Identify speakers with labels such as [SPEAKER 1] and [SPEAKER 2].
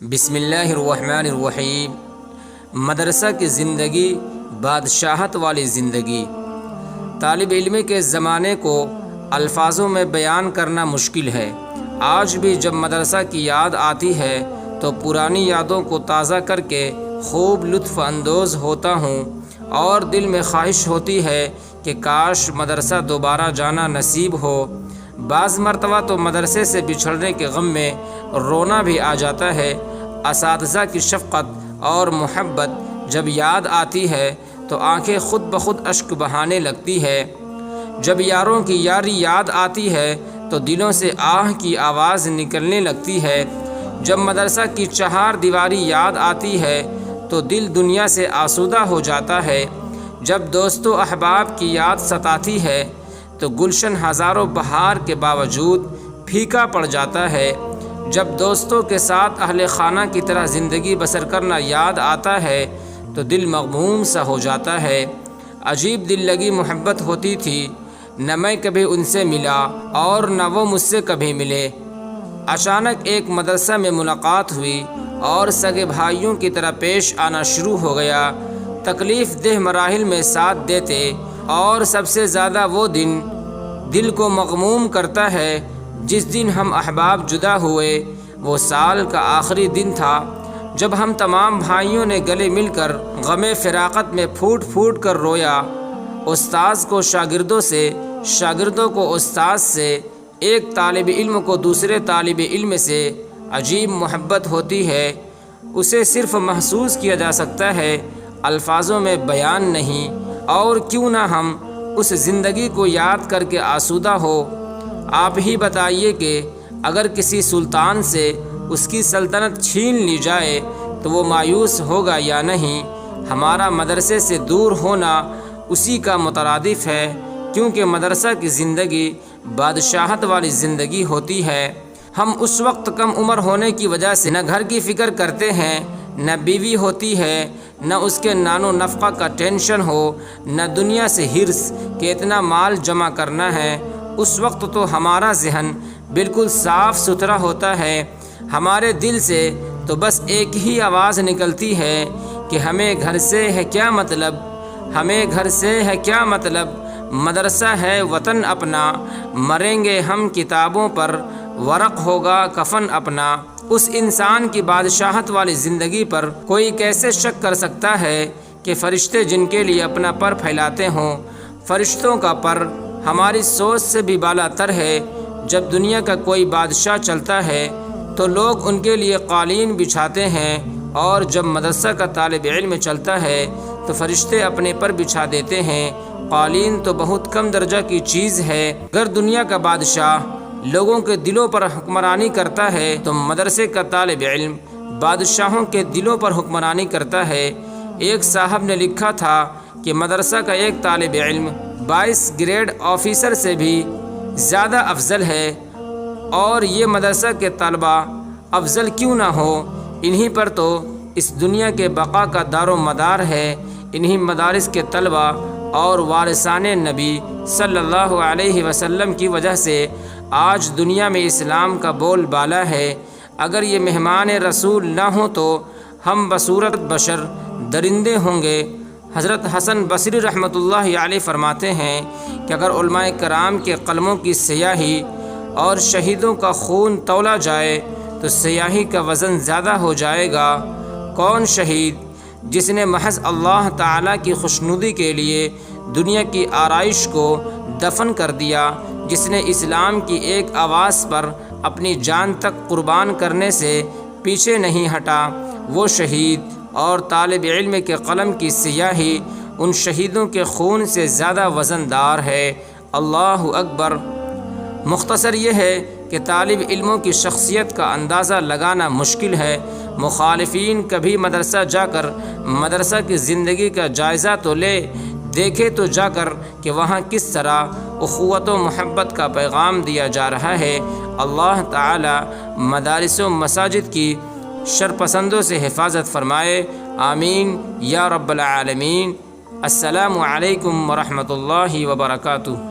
[SPEAKER 1] بسم اللہ الرحمن الرحیم۔ مدرسہ کی زندگی بادشاہت والی زندگی۔ طالب علم کے زمانے کو الفاظوں میں بیان کرنا مشکل ہے۔ آج بھی جب مدرسہ کی یاد آتی ہے تو پرانی یادوں کو تازہ کر کے خوب لطف اندوز ہوتا ہوں اور دل میں خواہش ہوتی ہے کہ کاش مدرسہ دوبارہ جانا نصیب ہو۔ بعض مرتبہ تو مدرسے سے بچھڑنے کے غم میں رونا بھی آ جاتا ہے۔ اساتذہ کی شفقت اور محبت جب یاد آتی ہے تو آنکھیں خود بخود اشک بہانے لگتی ہے۔ جب یاروں کی یاری یاد آتی ہے تو دلوں سے آہ کی آواز نکلنے لگتی ہے۔ جب مدرسہ کی چہار دیواری یاد آتی ہے تو دل دنیا سے آسودہ ہو جاتا ہے۔ جب دوست و احباب کی یاد ستاتی ہے تو گلشن ہزاروں بہار کے باوجود پھیکا پڑ جاتا ہے۔ جب دوستوں کے ساتھ اہل خانہ کی طرح زندگی بسر کرنا یاد آتا ہے تو دل مغموم سا ہو جاتا ہے۔ عجیب دل لگی محبت ہوتی تھی، نہ میں کبھی ان سے ملا اور نہ وہ مجھ سے کبھی ملے۔ اچانک ایک مدرسہ میں ملاقات ہوئی اور سگے بھائیوں کی طرح پیش آنا شروع ہو گیا۔ تکلیف دہ مراحل میں ساتھ دیتے اور سب سے زیادہ وہ دن دل کو مغموم کرتا ہے جس دن ہم احباب جدا ہوئے۔ وہ سال کا آخری دن تھا جب ہم تمام بھائیوں نے گلے مل کر غم فراقت میں پھوٹ پھوٹ کر رویا۔ استاذ کو شاگردوں سے، شاگردوں کو استاذ سے، ایک طالب علم کو دوسرے طالب علم سے عجیب محبت ہوتی ہے۔ اسے صرف محسوس کیا جا سکتا ہے، الفاظوں میں بیان نہیں۔ اور کیوں نہ ہم اس زندگی کو یاد کر کے آسودہ ہو۔ آپ ہی بتائیے کہ اگر کسی سلطان سے اس کی سلطنت چھین لی جائے تو وہ مایوس ہوگا یا نہیں؟ ہمارا مدرسے سے دور ہونا اسی کا مترادف ہے، کیونکہ مدرسہ کی زندگی بادشاہت والی زندگی ہوتی ہے۔ ہم اس وقت کم عمر ہونے کی وجہ سے نہ گھر کی فکر کرتے ہیں، نہ بیوی ہوتی ہے، نہ اس کے نان و نفقہ کا ٹینشن ہو، نہ دنیا سے حرص کہ اتنا مال جمع کرنا ہے۔ اس وقت تو ہمارا ذہن بالکل صاف ستھرا ہوتا ہے۔ ہمارے دل سے تو بس ایک ہی آواز نکلتی ہے کہ ہمیں گھر سے ہے کیا مطلب، ہمیں گھر سے ہے کیا مطلب، مدرسہ ہے وطن اپنا، مریں گے ہم کتابوں پر، ورق ہوگا کفن اپنا۔ اس انسان کی بادشاہت والی زندگی پر کوئی کیسے شک کر سکتا ہے کہ فرشتے جن کے لیے اپنا پر پھیلاتے ہوں؟ فرشتوں کا پر ہماری سوچ سے بھی بالا تر ہے۔ جب دنیا کا کوئی بادشاہ چلتا ہے تو لوگ ان کے لیے قالین بچھاتے ہیں، اور جب مدرسہ کا طالب علم چلتا ہے تو فرشتے اپنے پر بچھا دیتے ہیں۔ قالین تو بہت کم درجہ کی چیز ہے۔ اگر دنیا کا بادشاہ لوگوں کے دلوں پر حکمرانی کرتا ہے تو مدرسے کا طالب علم بادشاہوں کے دلوں پر حکمرانی کرتا ہے۔ ایک صاحب نے لکھا تھا کہ مدرسہ کا ایک طالب علم 22 گریڈ آفیسر سے بھی زیادہ افضل ہے، اور یہ مدرسہ کے طلبہ افضل کیوں نہ ہو؟ انہی پر تو اس دنیا کے بقا کا دار و مدار ہے۔ انہی مدارس کے طلبہ اور وارثان نبی صلی اللہ علیہ وسلم کی وجہ سے آج دنیا میں اسلام کا بول بالا ہے۔ اگر یہ مہمان رسول نہ ہوں تو ہم بصورت بشر درندے ہوں گے۔ حضرت حسن بصری رحمۃ اللہ علیہ فرماتے ہیں کہ اگر علماء کرام کے قلموں کی سیاہی اور شہیدوں کا خون تولا جائے تو سیاہی کا وزن زیادہ ہو جائے گا۔ کون شہید جس نے محض اللہ تعالیٰ کی خوشنودی کے لیے دنیا کی آرائش کو دفن کر دیا، جس نے اسلام کی ایک آواز پر اپنی جان تک قربان کرنے سے پیچھے نہیں ہٹا، وہ شہید اور طالب علم کے قلم کی سیاہی ان شہیدوں کے خون سے زیادہ وزن دار ہے۔ اللہ اکبر۔ مختصر یہ ہے کہ طالب علموں کی شخصیت کا اندازہ لگانا مشکل ہے۔ مخالفین کبھی مدرسہ جا کر مدرسہ کی زندگی کا جائزہ تو لے، دیکھے تو جا کر کہ وہاں کس طرح اخوت و محبت کا پیغام دیا جا رہا ہے۔ اللہ تعالی مدارس و مساجد کی شرپسندوں سے حفاظت فرمائے، آمین یا رب العالمین۔ السلام علیکم ورحمۃ اللہ وبرکاتہ۔